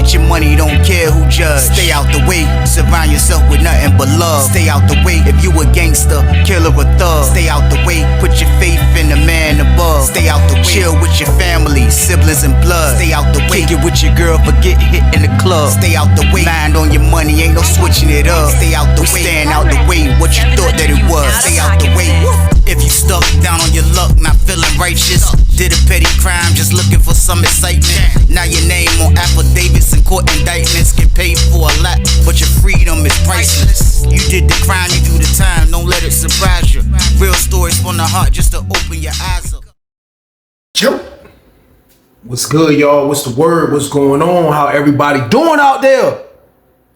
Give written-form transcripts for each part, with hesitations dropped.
Get your money, don't care who judge. Stay out the way, surround yourself with nothing but love. Stay out the way, if you a gangster, killer or thug. Stay out the way, put your faith in the man above. Stay out the way, chill with your family, siblings and blood. Stay out the way, kick it with your girl, forget hit in the club. Stay out the way, mind on your money, ain't no switching it up. Stay out the way, stand out the way, what you thought that it was. Stay out the way. If you stuck down on your luck, not feeling righteous, did a petty crime, just looking for some excitement. Now your name on affidavits and court indictments, get paid for a lot, but your freedom is priceless. You did the crime, you do the time, don't let it surprise you. Real stories from the heart, just to open your eyes up. What's good, y'all? What's the word? What's going on? How everybody doing out there?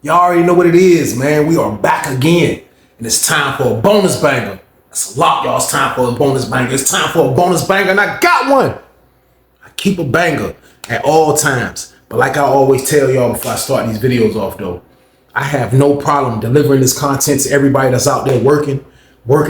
Y'all already know what it is, man. We are back again, and it's time for a bonus banger. That's a lot, y'all. It's time for a bonus banger. It's time for a bonus banger, and I got one. I keep a banger at all times. But like I always tell y'all before I start these videos off, though, I have no problem delivering this content to everybody that's out there working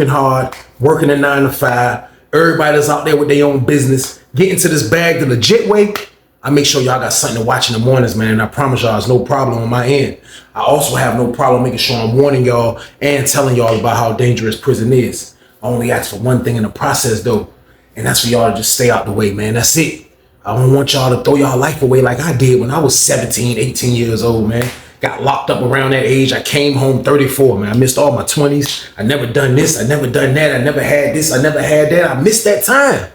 hard, working a 9 to 5, everybody that's out there with their own business, getting to this bag the legit way. I make sure y'all got something to watch in the mornings, man. And I promise y'all, it's no problem on my end. I also have no problem making sure I'm warning y'all and telling y'all about how dangerous prison is. I only ask for one thing in the process, though, and that's for y'all to just stay out the way, man. That's it. I don't want y'all to throw y'all life away like I did when I was 17, 18 years old, man. Got locked up around that age. I came home 34, man. I missed all my 20s. I never done this. I never done that. I never had this. I never had that. I missed that time.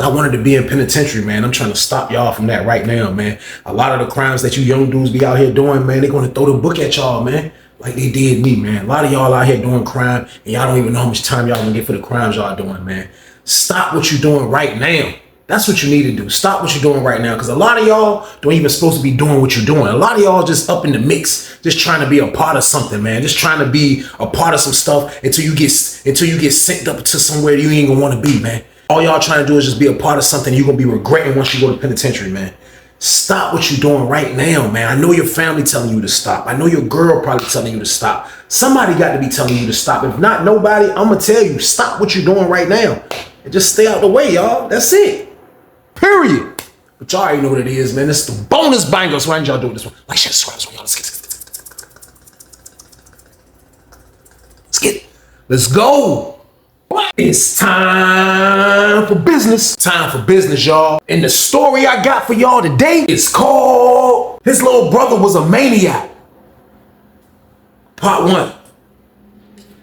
I wanted to be in penitentiary, man. I'm trying to stop y'all from that right now, man. A lot of the crimes that you young dudes be out here doing, man, they're going to throw the book at y'all, man, like they did me, man. A lot of y'all out here doing crime, and y'all don't even know how much time y'all going to get for the crimes y'all doing, man. Stop what you're doing right now. That's what you need to do. Stop what you're doing right now, because a lot of y'all don't even supposed to be doing what you're doing. A lot of y'all just up in the mix, just trying to be a part of something, man. Just trying to be a part of some stuff until you get sent up to somewhere you ain't gonna want to be, man. All y'all trying to do is just be a part of something you're going to be regretting once you go to penitentiary, man. Stop what you're doing right now, man. I know your family telling you to stop. I know your girl probably telling you to stop. Somebody got to be telling you to stop. If not nobody, I'm going to tell you, stop what you're doing right now. And just stay out the way, y'all. That's it. Period. But y'all already know what it is, man. This is the bonus banger. So why didn't y'all do this one? Like, share, subscribe, y'all. Let's get it. Let's go. It's time for business. Time for business, y'all. And the story I got for y'all today is called His Little Brother Was a Maniac. Part 1.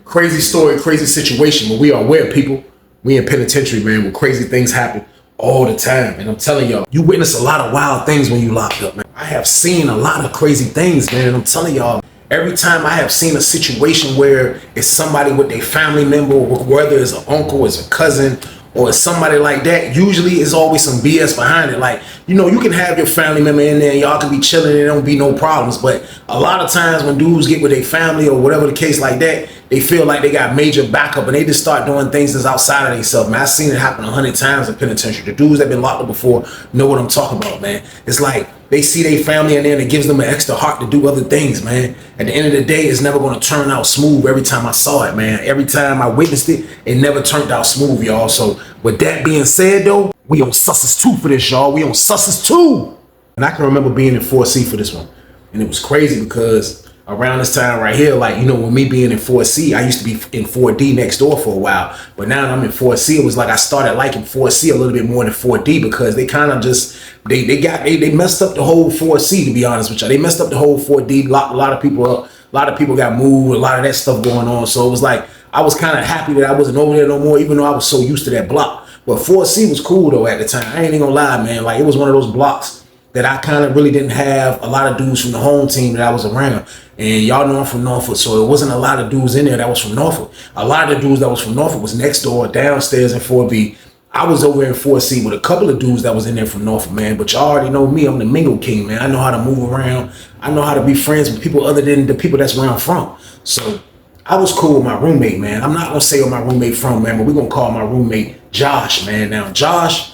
Crazy story, crazy situation. But we are aware, people. We in penitentiary, man, where crazy things happen all the time. And I'm telling y'all, you witness a lot of wild things when you locked up, man. I have seen a lot of crazy things, man. And I'm telling y'all, every time I have seen a situation where it's somebody with their family member, whether it's an uncle, it's a cousin, or it's somebody like that, usually it's always some BS behind it. Like, you know, you can have your family member in there and y'all can be chilling and there don't be no problems. But a lot of times when dudes get with their family or whatever the case like that, they feel like they got major backup and they just start doing things that's outside of themselves, man. I've seen it happen 100 times in penitentiary. The dudes that been locked up before know what I'm talking about, man. It's like they see their family in there and it gives them an extra heart to do other things, man. At the end of the day, it's never going to turn out smooth every time I saw it, man. Every time I witnessed it, it never turned out smooth, y'all. So with that being said, though, we on Susses 2 for this, y'all. We on Susses 2. And I can remember being in 4C for this one. And it was crazy because around this time right here, like, you know, with me being in 4C, I used to be in 4D next door for a while. But now that I'm in 4C, it was like I started liking 4C a little bit more than 4D because they kind of just, they messed up the whole 4C, to be honest with y'all. They messed up the whole 4D, locked a lot of people up. A lot of people got moved, a lot of that stuff going on. So it was like, I was kind of happy that I wasn't over there no more, even though I was so used to that block. But 4C was cool, though, at the time. I ain't even gonna lie, man. Like, it was one of those blocks that I kind of really didn't have a lot of dudes from the home team that I was around. And y'all know I'm from Norfolk, so it wasn't a lot of dudes in there that was from Norfolk. A lot of the dudes that was from Norfolk was next door, downstairs in 4B. I was over in 4C with a couple of dudes that was in there from Norfolk, man. But y'all already know me. I'm the mingle king, man. I know how to move around. I know how to be friends with people other than the people that's where I'm from. So I was cool with my roommate, man. I'm not going to say where my roommate from, man, but we're going to call my roommate Josh, man. Now, Josh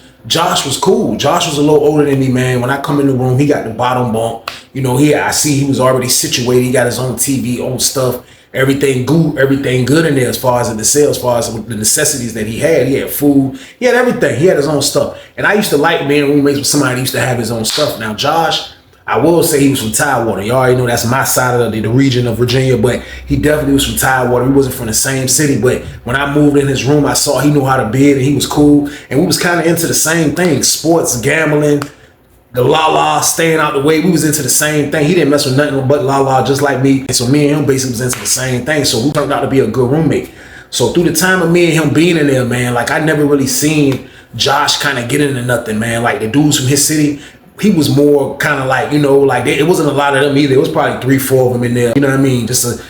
was cool. Josh was a little older than me, man. When I come in the room, he got the bottom bunk. You know, I see he was already situated. He got his own TV, own stuff. Everything good in there as far as in the sale, as far as the necessities that he had. He had food. He had everything. He had his own stuff. And I used to like being roommates with somebody that used to have his own stuff. Now, Josh, I will say he was from Tidewater. You already know that's my side of the region of Virginia, but he definitely was from Tidewater. He wasn't from the same city, but when I moved in his room, I saw he knew how to bid and he was cool. And we was kind of into the same thing, sports, gambling, the la-la, staying out the way. We was into the same thing. He didn't mess with nothing but la-la, just like me. And so me and him basically was into the same thing. So we turned out to be a good roommate. So through the time of me and him being in there, man, like I never really seen Josh kind of get into nothing, man. Like the dudes from his city, he was more kind of like, you know, like it wasn't a lot of them either. It was probably 3-4 of them in there. You know what I mean?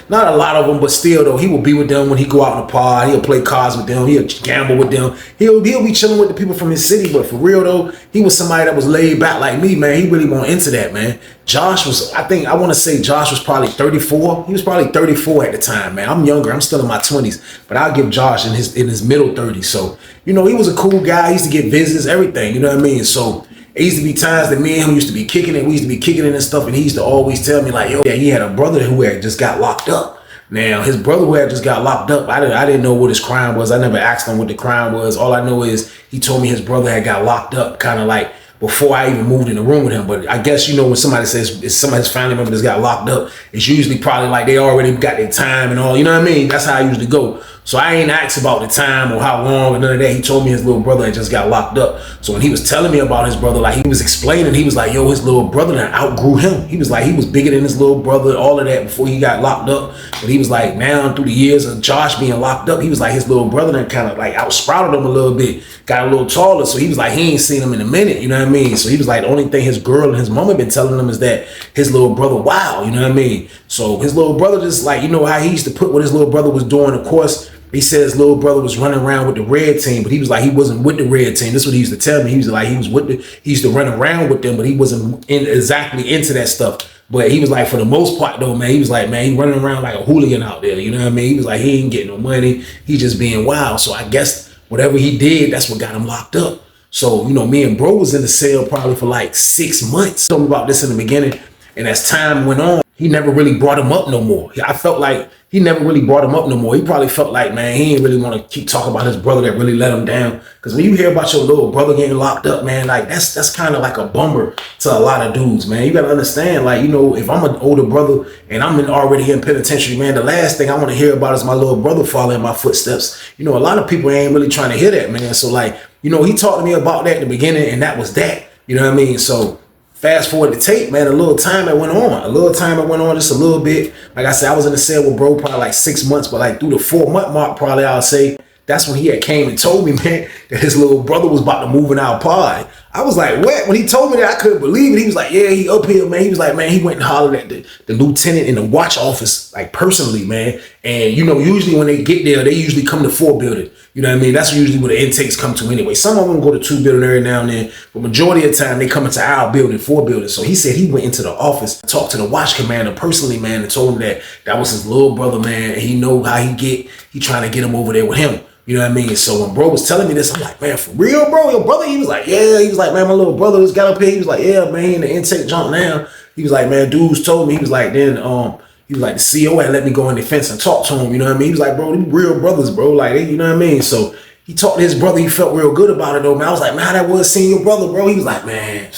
Not a lot of them, but still though, he would be with them when he go out in the pod. He'll play cards with them. He'll gamble with them. He'll be chilling with the people from his city. But for real though, he was somebody that was laid back like me, man. He really wasn't into that, man. Josh was, I want to say Josh was probably 34. He was probably 34 at the time, man. I'm younger. I'm still in my 20s, but I'll give Josh in his middle 30s. So, you know, he was a cool guy. He used to get visits, everything. You know what I mean? So it used to be times that me and him used to be kicking it. We used to be kicking it and stuff. And he used to always tell me like, yo, yeah, he had a brother who had just got locked up. Now, his brother who had just got locked up, I didn't know what his crime was. I never asked him what the crime was. All I know is he told me his brother had got locked up kind of like before I even moved in the room with him. But I guess, you know, when somebody says it's somebody's family member that's got locked up, it's usually probably like they already got their time and all, you know what I mean? That's how I usually go. So I ain't asked about the time or how long or none of that. He told me his little brother had just got locked up. So when he was telling me about his brother, like he was explaining, he was like, yo, his little brother that outgrew him. He was like, he was bigger than his little brother, all of that before he got locked up. But he was like, now through the years of Josh being locked up, he was like, his little brother that kind of like outsprouted him a little bit, got a little taller. So he was like, he ain't seen him in a minute, you know what I mean? So he was like, the only thing his girl and his mama been telling him is that his little brother, wow, you know what I mean? So his little brother just like, you know how he used to put what his little brother was doing, of course. He said his little brother was running around with the red team, but he was like, he wasn't with the red team. This is what he used to tell me. He was like, he used to run around with them, but he wasn't exactly into that stuff. But he was like, for the most part though, man, he was like, man, he running around like a hooligan out there. You know what I mean? He was like, he ain't getting no money. He just being wild. So I guess whatever he did, that's what got him locked up. So, you know, me and bro was in the cell probably for like 6 months. Told me about this in the beginning. And as time went on, he never really brought him up no more. I felt like he never really brought him up no more. He probably felt like, man, he didn't really want to keep talking about his brother that really let him down. Because when you hear about your little brother getting locked up, man, like that's kind of like a bummer to a lot of dudes, man. You got to understand, like, you know, if I'm an older brother and I'm already in penitentiary, man, the last thing I want to hear about is my little brother following my footsteps. You know, a lot of people ain't really trying to hear that, man. So, like, you know, he talked to me about that in the beginning, and that was that. You know what I mean? So fast forward the tape, man, a little time that went on, just a little bit. Like I said, I was in the cell with bro probably like 6 months, but like through the 4-month mark, probably I'll say, that's when he had came and told me, man, that his little brother was about to move in our pod. I was like, what? When he told me that, I couldn't believe it. He was like, yeah, he up here, man. He was like, man, he went and hollered at the lieutenant in the watch office, like personally, man. And, you know, usually when they get there, they usually come to 4 building. You know what I mean? That's usually where the intakes come to anyway. Some of them go to 2 building every now and then, but majority of the time they come into our building, 4 buildings. So he said he went into the office, talked to the watch commander personally, man, and told him that was his little brother, man. And he know how he trying to get him over there with him. You know what I mean? So when bro was telling me this, I'm like, man, for real, bro? Your brother? He was like, yeah. He was like, man, my little brother just got up here. He was like, yeah, man, he in the intake jump now. He was like, man, dudes told me. He was like, then he was like, the CO had let me go in the fence and talk to him. You know what I mean? He was like, bro, these real brothers, bro. Like, you know what I mean? So he talked to his brother. He felt real good about it, though, man. I was like, man, how that was seeing your brother, bro? He was like, man,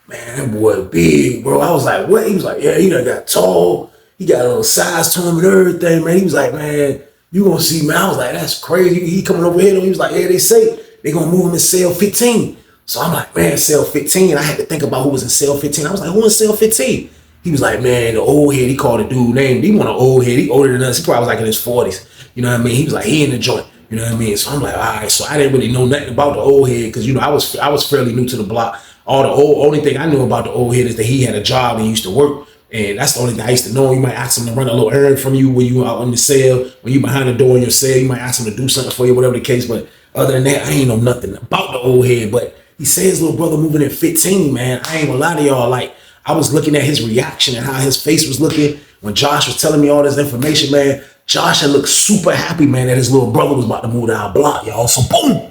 that boy big, bro. I was like, what? He was like, yeah, he done got tall. He got a little size to him and everything, man. He was like, man, you gonna see, man. I was like, that's crazy. He coming over here, though. He was like, yeah, they say they gonna move him in cell 15. So I'm like, man, cell 15. I had to think about who was in cell 15. I was like, who in cell 15? He was like, man, the old head. He called a dude name. He want an old head. He older than us. He probably was like in his 40s. You know what I mean? He was like, he in the joint. You know what I mean? So I'm like, all right. So I didn't really know nothing about the old head because, you know, I was fairly new to the block. Only thing I knew about the old head is that he had a job and he used to work. And that's the only thing I used to know. You might ask him to run a little errand from you when you out in the cell, when you behind the door in your cell. You might ask him to do something for you, whatever the case. But other than that, I ain't know nothing about the old head. But he said his little brother moving at 15, man. I ain't gonna lie to y'all. Like, I was looking at his reaction and how his face was looking when Josh was telling me all this information, man. Josh had looked super happy, man, that his little brother was about to move to our block, y'all. So boom.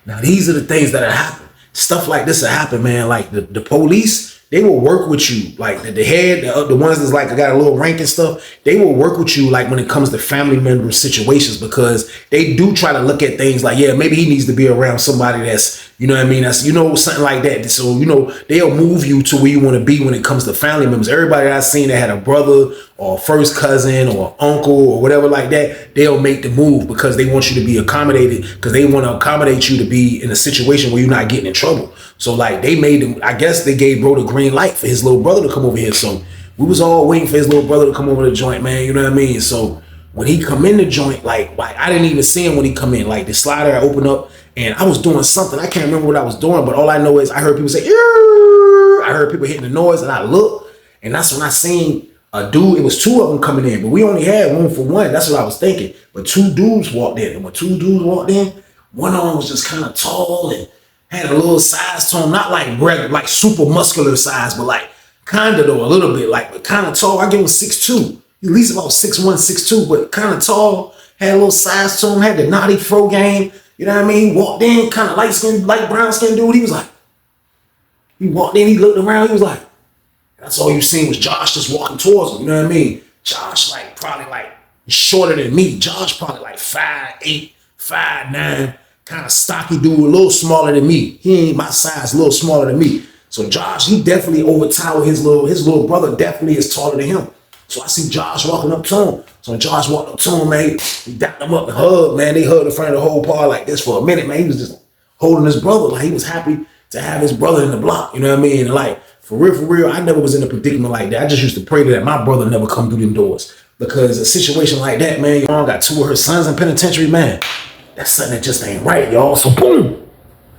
Now these are the things that happen. Stuff like this will happen, man. Like the police, they will work with you. Like the head, the ones that's like got a little rank and stuff, they will work with you like when it comes to family member situations because they do try to look at things like, yeah, maybe he needs to be around somebody that's You know what I mean? That's, something like that. So, they'll move you to where you want to be when it comes to family members. Everybody that I've seen that had a brother or a first cousin or uncle or whatever like that, they'll make the move because they want you to be accommodated, because they want to accommodate you to be in a situation where you're not getting in trouble. So like they made him, I guess they gave bro the green light for his little brother to come over here. So we was all waiting for his little brother to come over the joint, man. You know what I mean? So when he come in the joint, like I didn't even see him when he come in. Like the slider I opened up and I was doing something. I can't remember what I was doing, but all I know is I heard people say, "Ear!" I heard people hitting the noise, and I looked, and that's when I seen a dude. It was two of them coming in, but we only had room for one. That's what I was thinking. But two dudes walked in, and when two dudes walked in, one of them was just kind of tall and had a little size to him, not like regular, like super muscular size, but like kind of though a little bit, like but kind of tall. I give him 6'2". At least about 6'1", 6'2", but kind of tall, had a little size to him, had the naughty fro game. You know what I mean? He walked in, kind of light brown skin dude. He walked in, he looked around, he was like, that's all you seen was Josh just walking towards him. You know what I mean? Josh probably shorter than me. Josh probably like 5'8", 5'9", kind of stocky dude, a little smaller than me. He ain't my size, a little smaller than me. So Josh, he definitely overtowered his little brother, definitely is taller than him. So I see Josh walking up to him. So when Josh walked up to him, man, he dapped him up and hugged, man. They hugged in front of the whole party like this for a minute, man. He was just holding his brother. Like he was happy to have his brother in the block. You know what I mean? And like, for real, I never was in a predicament like that. I just used to pray that my brother never come through them doors. Because a situation like that, man, your mom got two of her sons in penitentiary, man. That's something that just ain't right, y'all. So boom.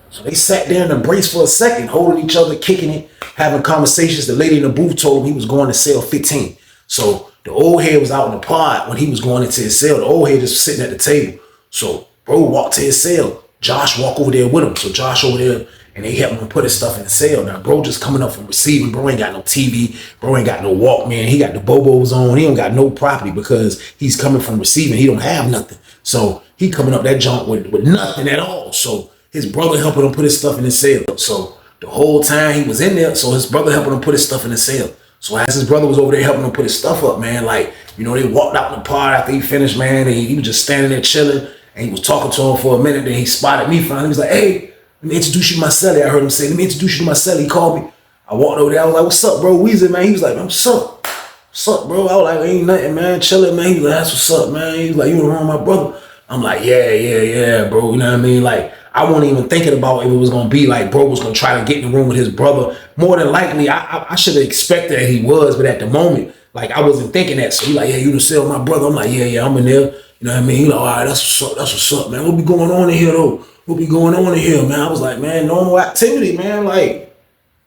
So they sat there and embraced for a second, holding each other, kicking it, having conversations. The lady in the booth told him he was going to cell 15. So the old head was out in the pod when he was going into his cell. The old head just sitting at the table. So bro walked to his cell. Josh walked over there with him. So Josh over there, and they helped him put his stuff in the cell. Now bro just coming up from receiving. Bro ain't got no TV. Bro ain't got no Walkman. He got the Bobos on. He don't got no property because he's coming from receiving. He don't have nothing. So he coming up that junk with nothing at all. So his brother helping him put his stuff in his cell. So the whole time he was in there, so his brother helping him put his stuff in the cell. So as his brother was over there helping him put his stuff up, man, like, they walked out in the pod after he finished, man, and he was just standing there chilling, and he was talking to him for a minute, then he spotted me finally. He was like, hey, let me introduce you to my celly. I heard him say, let me introduce you to my celly. He called me. I walked over there. I was like, what's up, bro? Weezy, man. He was like, what's up? What's up, bro? I was like, ain't nothing, man. Chilling, man. He was like, that's what's up, man. He was like, you in the room with my brother? I'm like, yeah, bro. You know what I mean? Like, I wasn't even thinking about if it was going to be like bro was going to try to get in the room with his brother. More than likely, I should have expected that he was, but at the moment, like, I wasn't thinking that. So he like, yeah, you the cell with my brother? I'm like, yeah, I'm in there. You know what I mean? He like, all right, that's what's up, man. What be going on in here, though? What be going on in here, man? I was like, man, normal activity, man. Like,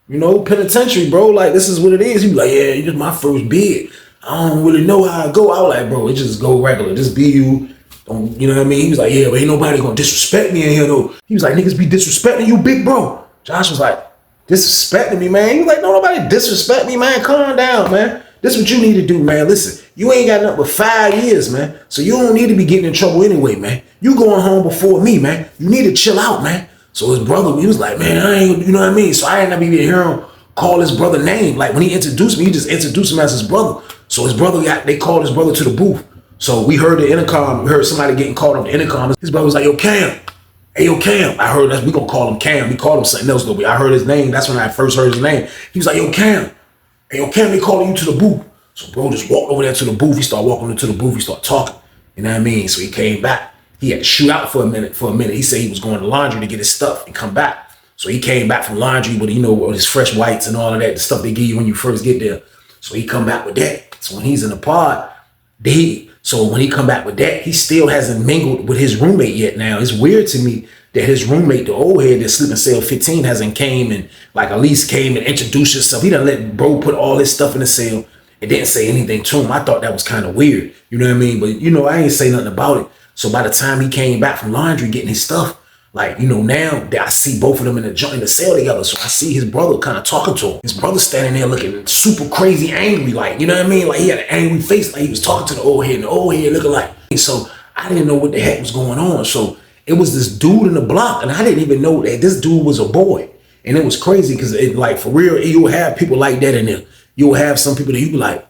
penitentiary, bro. Like, this is what it is. He was like, yeah, you just my first bid. I don't really know how I go. I was like, bro, it just go regular. Just be you. You know what I mean? He was like, yeah, but ain't nobody gonna disrespect me in here, though. He was like, niggas be disrespecting you, big bro. Josh was like, disrespecting me, man? He was like, no, nobody disrespect me, man. Calm down, man. This is what you need to do, man. Listen, you ain't got nothing but 5 years, man. So you don't need to be getting in trouble anyway, man. You going home before me, man. You need to chill out, man. So his brother, he was like, man, I ain't, you know what I mean? So I ain't never even hear him call his brother name. Like, when he introduced me, he just introduced him as his brother. So his brother, they called his brother to the booth. So we heard the intercom. We heard somebody getting called on the intercom. His brother was like, yo, Cam. Hey, yo, Cam. I heard that. We gonna call him Cam. We called him something else, though. I heard his name. That's when I first heard his name. He was like, yo, Cam. Hey, yo, Cam, they calling you to the booth. So bro just walked over there to the booth. He started walking into the booth. He started talking. You know what I mean? So he came back. He had to shoot out for a minute. He said he was going to laundry to get his stuff and come back. So he came back from laundry with, with his fresh whites and all of that, the stuff they give you when you first get there. So he come back with that. So when he's in the pod, so when he come back with that, he still hasn't mingled with his roommate yet. Now, it's weird to me that his roommate, the old head that sleep in cell 15, hasn't came and like at least came and introduced himself. He done let bro put all his stuff in the cell and didn't say anything to him. I thought that was kind of weird. You know what I mean? But, I ain't say nothing about it. So by the time he came back from laundry getting his stuff, like, now that I see both of them in the cell together. So I see his brother kind of talking to him. His brother standing there looking super crazy angry, like, you know what I mean? Like, he had an angry face, like he was talking to the old head, and the old head looking like. So I didn't know what the heck was going on. So it was this dude in the block, and I didn't even know that this dude was a boy. And it was crazy because, like, for real, you'll have people like that in there. You'll have some people that you be like,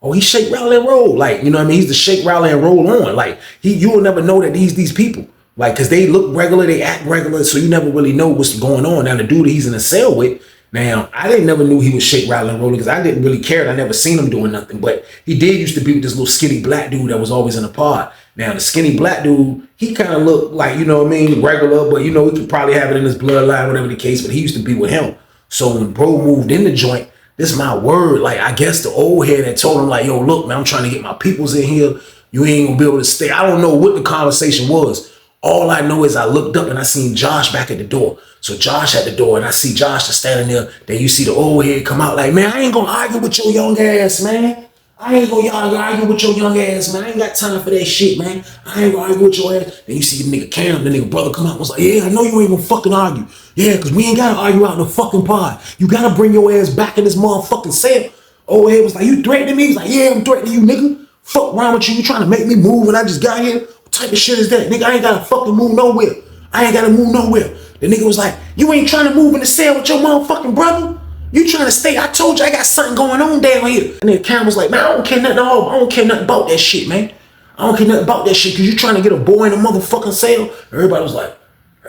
oh, he shake, rattle, and roll. Like, you know what I mean? He's the shake, rattle, and roll on. Like, you will never know that these people. Like, cause they look regular, they act regular, so you never really know what's going on. Now the dude that he's in a cell with, now I didn't never knew he was shake, rattle, and rolling because I didn't really care. I never seen him doing nothing. But he did used to be with this little skinny black dude that was always in the pod. Now the skinny black dude, he kind of looked like, you know what I mean, regular, but you know, he could probably have it in his bloodline, whatever the case, but he used to be with him. So when bro moved in the joint, this is my word. Like, I guess the old head had told him, like, yo, look, man, I'm trying to get my peoples in here. You ain't gonna be able to stay. I don't know what the conversation was. All I know is I looked up and I seen Josh back at the door. So Josh at the door and I see Josh just standing there. Then you see the old head come out like, man, I ain't gonna argue with your young ass, man. I ain't gonna argue with your young ass, man. I ain't got time for that shit, man. I ain't gonna argue with your ass. Then you see the nigga Cam, the nigga brother come out and was like, yeah, I know you ain't gonna fucking argue. Yeah, because we ain't gotta argue out in the fucking pod. You gotta bring your ass back in this motherfucking cell. Old head was like, you threatening me? He's like, yeah, I'm threatening you, nigga. Fuck wrong with you? You trying to make me move and I just got here? What type of shit is that? Nigga, I ain't gotta fucking move nowhere. I ain't gotta move nowhere. The nigga was like, you ain't trying to move in the cell with your motherfucking brother? You trying to stay? I told you I got something going on down here. And then Cam was like, man, I don't care nothing at all. I don't care nothing about that shit, man. I don't care nothing about that shit because you trying to get a boy in a motherfucking cell. Everybody was like,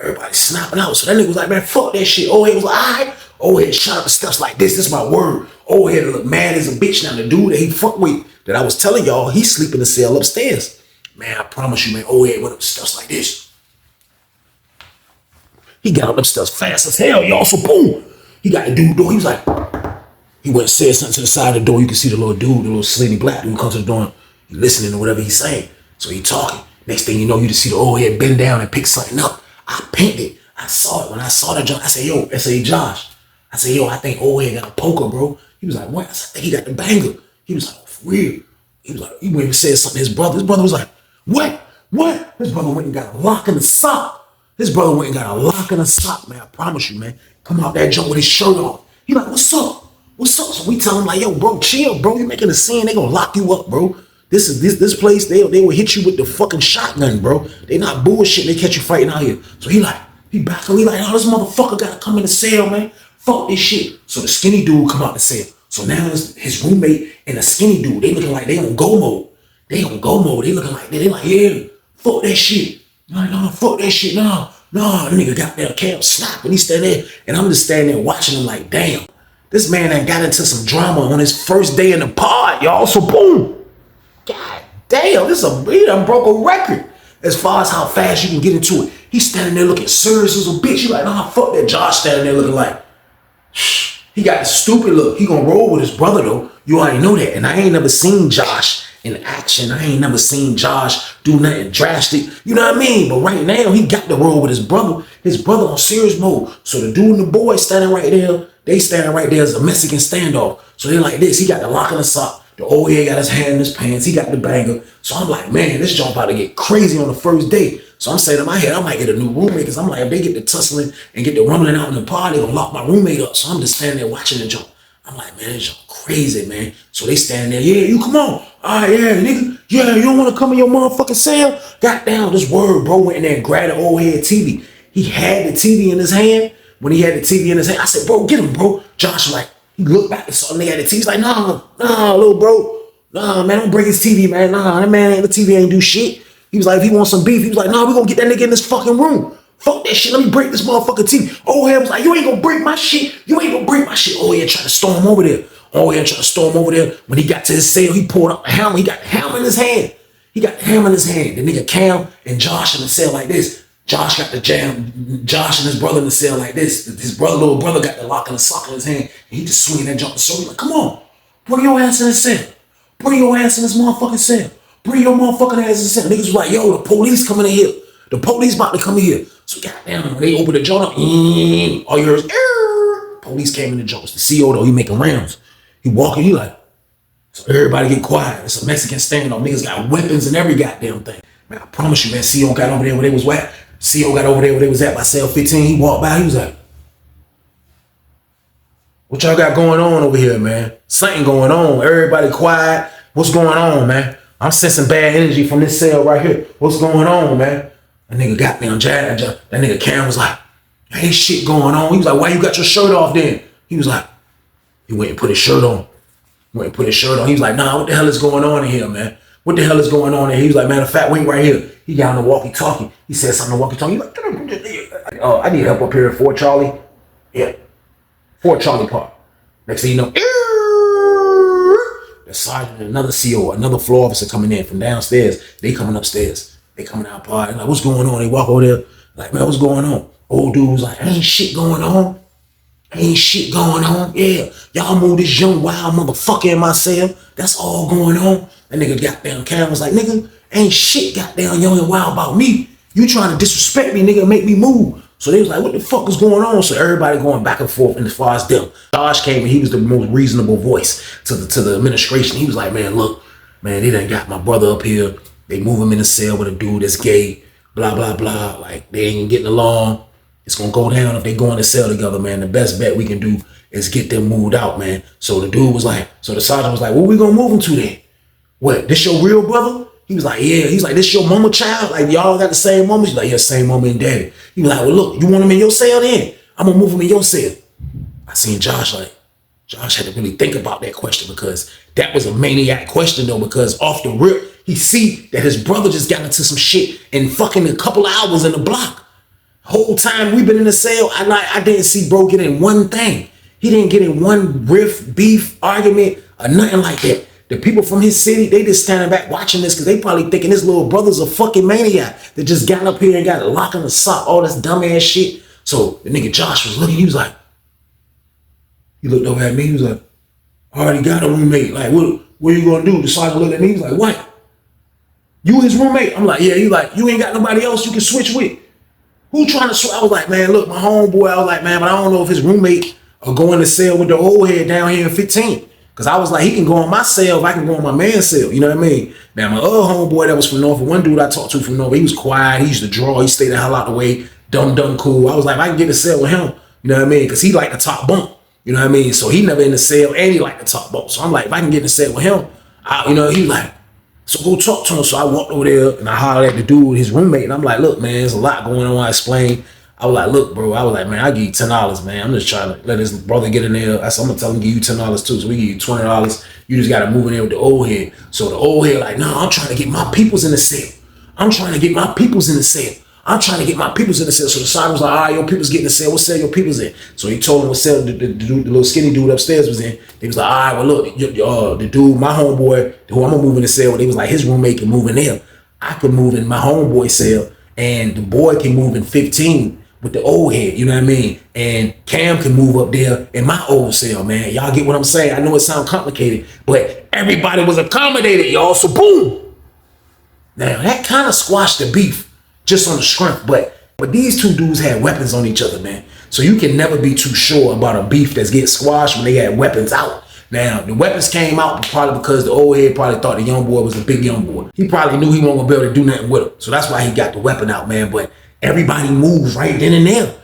everybody snapping out. So that nigga was like, man, fuck that shit. Old head was like, all right. Old head shot up and stuff like this. This is my word. Old head look mad as a bitch. Now the dude that he fucked with, that I was telling y'all, he sleep in the cell upstairs. Man, I promise you, man, old head went up the steps like this. He got up the steps fast as hell, y'all. So boom, he got the dude door. He was like, he went and said something to the side of the door. You can see the little dude, the little slinty black dude comes to the door. He listening to whatever he's saying. So he talking. Next thing you know, you just see the old head bend down and pick something up. I pinned it. I saw it. When I saw that, I said, yo, I said, Josh. I said, yo, I think old head got a poker, bro. He was like, what? I said, I think he got the banger. He was like, oh, for real. He was like, he went and said something to his brother. His brother was like, what? What? His brother went and got a lock in the sock. His brother went and got a lock in the sock, man. I promise you, man. Come out that joint with his shirt off. He like, what's up? What's up? So we tell him like, yo, bro, chill, bro. You making a scene. They gonna lock you up, bro. This place, they will hit you with the fucking shotgun, bro. They not bullshit. They catch you fighting out here. So he back and he like, oh, this motherfucker gotta come in the cell, man. Fuck this shit. So the skinny dude come out the cell. So now his roommate and the skinny dude, they looking like they on go mode. They on go mode. They looking like they like, yeah, fuck that shit. Like, no, fuck that shit. No, the nigga got there, Cam slap, and he standing there, and I'm just standing there watching him like, damn, this man that got into some drama on his first day in the pod, y'all. So boom, god damn, he done broke a record as far as how fast you can get into it. He's standing there looking serious as a bitch. He like, nah, fuck that. Josh standing there looking like, shh. He got a stupid look. He gonna roll with his brother though. You already know that. And I ain't never seen Josh in action. I ain't never seen Josh do nothing drastic. You know what I mean? But right now, he got to roll with his brother. His brother on serious mode. So the dude and the boy standing right there, they standing right there as a Mexican standoff. So they like this. He got the lock in the sock. The old head got his hand in his pants. He got the banger. So I'm like, man, this joint about to get crazy on the first day. So I'm saying in my head, I might get a new roommate because I'm like, if they get the tussling and get the rumbling out in the pod, they gonna lock my roommate up. So I'm just standing there watching the joint. I'm like, man, this joint crazy, man. So they standing there, yeah, you come on. All right, yeah, nigga. Yeah, you don't want to come in your motherfucking cell? Goddamn, this word, bro, went in there and grabbed the old head TV. He had the TV in his hand. When he had the TV in his hand, I said, bro, get him, bro. Josh was like, he looked back and saw the nigga had the TV. He's like, nah, little bro. Nah, man, don't break his TV, man. Nah, that man, the TV ain't do shit. He was like, if he wants some beef, he was like, nah, we gonna get that nigga in this fucking room. Fuck that shit, let me break this motherfucking TV. Old head was like, you ain't gonna break my shit. You ain't gonna break my shit. Old head tried to storm over there. Old head tried to storm over there. When he got to his cell, he pulled out a hammer. He got the hammer in his hand. The nigga Cam and Josh in the cell like this. Josh got the jam. Josh and his brother in the cell like this. His little brother got the lock and the sock in his hand. And he just swinging that jump. So he's like, come on, bring your ass in the cell. Bring your ass in this motherfucking cell. Bring your motherfucking ass in the cell. Niggas was like, yo, the police coming in here. The police about to come in here. So goddamn, when they opened the joint up, all you heard is, police came in the joint. The CO though, he making rounds. He walking, he like, so everybody get quiet. It's a Mexican standoff. Niggas got weapons and every goddamn thing. Man, I promise you, man, CO got over there where they was at. CO got over there where they was at by cell 15. He walked by, he was like, what y'all got going on over here, man? Something going on. Everybody quiet. What's going on, man? I'm sensing bad energy from this cell right here. What's going on, man? That nigga got me on Jad. That nigga Cam was like, ain't shit going on. He was like, why you got your shirt off then? He was like, he went and put his shirt on. He was like, nah, what the hell is going on in here, man? What the hell is going on in here? He was like, matter of fact, wait right here. He got on the walkie-talkie. He said something on the walkie-talkie. He like, I need help up here at Fort Charlie. Yeah, Fort Charlie Park. Next thing you know, the sergeant and another CO, another floor officer coming in from downstairs. They coming upstairs. They coming out part. And like, what's going on? They walk over there. Like, man, what's going on? Old dude was like, ain't shit going on. Ain't shit going on. Yeah, y'all move this young wild motherfucker in my cell. That's all going on. That nigga goddamn Cam was like, nigga, ain't shit goddamn young and wild about me. You trying to disrespect me, nigga, make me move. So they was like, what the fuck is going on? So everybody going back and forth. And as far as them, Josh came and he was the most reasonable voice to the administration. He was like, man, look, man, they done got my brother up here. They move him in a cell with a dude that's gay, blah, blah, blah. Like, they ain't getting along. It's gonna go down if they go in the cell together, man. The best bet we can do is get them moved out, man. So the dude was like, so the sergeant was like, where we gonna move him to then? What, this your real brother? He was like, yeah. He's like, this your mama child? Like, y'all got the same mama? He's like, yeah, same mama and daddy. He was like, well, look, you want him in your cell then? I'm gonna move him in your cell. I seen Josh had to really think about that question because that was a maniac question though, because off the rip, he see that his brother just got into some shit in fucking a couple hours in the block. Whole time we been in the cell, I didn't see bro get in one thing. He didn't get in one riff, beef, argument, or nothing like that. The people from his city, they just standing back watching this because they probably thinking this little brother's a fucking maniac that just got up here and got a lock in the sock, all this dumb ass shit. So the nigga Josh was looking, he was like, he looked over at me, he was like, I already got a roommate. Like, what are you gonna do? The sergeant looked at me, he was like, what? You his roommate? I'm like, yeah. He like, you ain't got nobody else you can switch with. Who trying to switch? I was like, man, look, my homeboy, I was like, man, but I don't know if his roommate will go in the cell with the old head down here in 15. Cause I was like, he can go on my cell if I can go on my man's cell. You know what I mean? Now my other homeboy that was from Norfolk, one dude I talked to from Norfolk, he was quiet, he used to draw, he stayed the hell out the way, dumb cool. I was like, if I can get a cell with him, you know what I mean? Cause he like the top bunk, you know what I mean? So he never in the cell and he like the top bunk. So I'm like, if I can get in the cell with him, he was like, so go talk to him. So I walked over there and I hollered at the dude, his roommate, and I'm like, look, man, there's a lot going on. I explained. I was like, look, bro, I was like, man, I'll give you $10, man. I'm just trying to let his brother get in there. I said, I'm gonna tell him to give you $10 too. So we give you $20. You just gotta move in there with the old head. So the old head like, no, I'm trying to get my peoples in the cell. I'm trying to get my peoples in the cell. I'm trying to get my peoples in the cell. So the sergeant was like, all right, your peoples get in the cell. What cell your peoples in? So he told him what cell the little skinny dude upstairs was in. He was like, all right, well, look, the dude, my homeboy, who I'm gonna move in the cell, he was like, his roommate can move in there. I could move in my homeboy cell, and the boy can move in 15 with the old head, you know what I mean? And Cam can move up there in my old cell, man. Y'all get what I'm saying? I know it sounds complicated, but everybody was accommodated, y'all, so boom. Now, that kind of squashed the beef just on the strength, but these two dudes had weapons on each other, man. So you can never be too sure about a beef that's getting squashed when they had weapons out. Now, the weapons came out probably because the old head probably thought the young boy was a big young boy. He probably knew he wasn't gonna be able to do nothing with him. So that's why he got the weapon out, man. But everybody moved right then and there.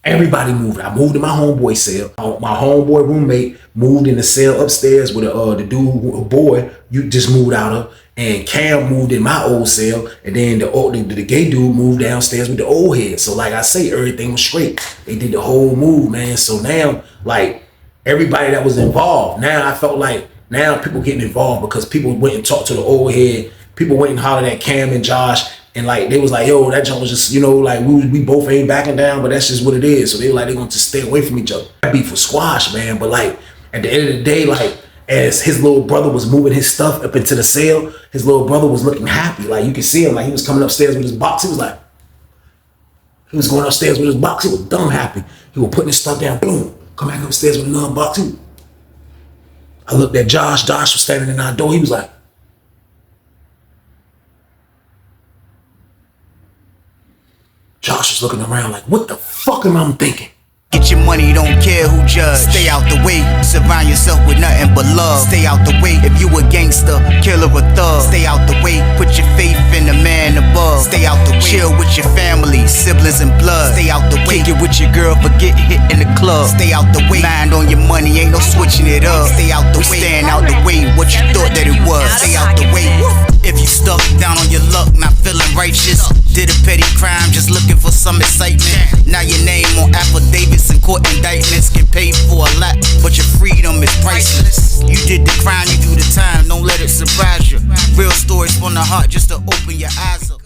Everybody moved. I moved in my homeboy cell. My homeboy roommate moved in the cell upstairs with the dude, boy, you just moved out of. And Cam moved in my old cell. And then the gay dude moved downstairs with the old head. So like I say, everything was straight. They did the whole move, man. So now, like, everybody that was involved, now I felt like now people getting involved because people went and talked to the old head. People went and hollered at Cam and Josh. And like, they was like, yo, that jump was just, you know, like we both ain't backing down, but that's just what it is. So they were like, they're going to stay away from each other. That beef was squash, man. But like, at the end of the day, like, as his little brother was moving his stuff up into the cell, his little brother was looking happy. Like, you could see him, like, he was coming upstairs with his box. He was like, he was going upstairs with his box. He was dumb happy. He was putting his stuff down, boom, come back upstairs with another box. I looked at Josh. Josh was standing in our door. He was like, Josh was looking around like, what the fuck am I thinking? Get your money, don't care who judge. Stay out the way, surround yourself with nothing but love. Stay out the way if you a gangster, killer or thug. Stay out the way, put your faith in the man above. Stay out the way, chill with your family, siblings and blood. Stay out the way, kick it with your girl, forget hit in the club. Stay out the way, mind on your money, ain't no switching it up. Stay out the way, stand out the way, what you thought that it was. Stay out the way. If you stuck down on your luck, not feeling righteous, did a petty crime, just looking for some excitement. Now your name on affidavits and court indictments get paid for a lot, but your freedom is priceless. You did the crime, you do the time, don't let it surprise you. Real stories from the heart just to open your eyes up.